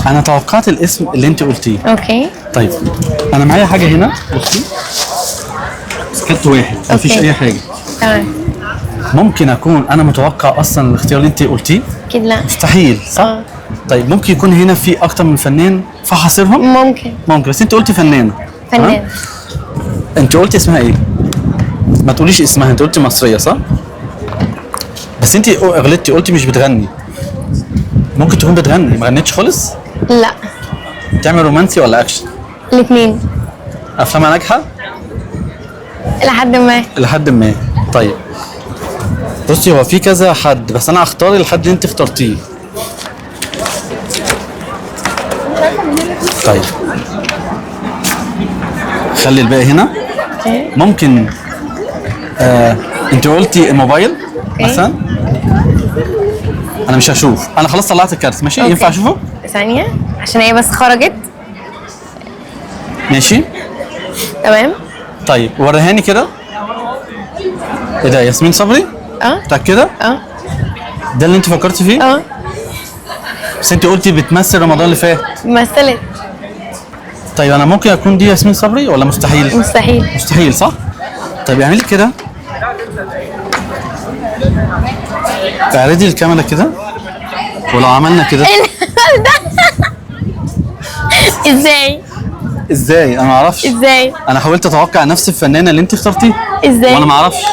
انا توقعت الاسم اللي انت قلتيه. اوكي. طيب انا معايا حاجه هنا، بصي سكت واحد مفيش أوكي. اي حاجه. تمام. ممكن اكون انا متوقع اصلا الاختيار اللي انت قلتيه؟ اكيد لا. مستحيل صح؟ طيب ممكن يكون هنا في اكتر من فنان فحاصرهم؟ ممكن. ممكن، بس انت قلتي فنانه. تمام؟ فنان. انت قلتي اسمها ايه؟ ما تقوليش اسمها، انت قلتي مصريه صح؟ بس انت غلطتي، قلتي مش بتغني. ممكن تكون بتغني، ما غنتش خالص؟ لا. بتعمل رومانسي ولا اكشن؟ الاثنين. افلامها ناجحه؟ لحد ما. لحد ما. طيب بصي هو في كذا حد، بس انا هختار الحد اللي انت اخترتيه. طيب خلي الباقي هنا. اوكي. ممكن انت قلتي موبايل مثلا. انا مش هشوف، انا خلاص طلعت الكارت ماشي. أوكي. ينفع اشوفه؟ ثانية عشان هي بس خرجت. ماشي. تمام. طيب وريهاني كده. ايه ده، ياسمين صبري؟ متأكدة؟ ده اللي انت فكرتي فيه؟ بس انت قلتي بتمثل رمضان اللي فات. مثلت. طيب انا ممكن اكون دي ياسمين صبري ولا مستحيل؟ مستحيل. مستحيل صح؟ طيب اعملي كده، اعرضي الكاميرا كده، ولو عملنا كده. ازاي؟ ازاي؟ انا ما اعرفش. ازاي؟ انا حاولت اتوقع نفس الفنانه اللي انت اخترتيها. ازاي؟ وانا ما اعرفش.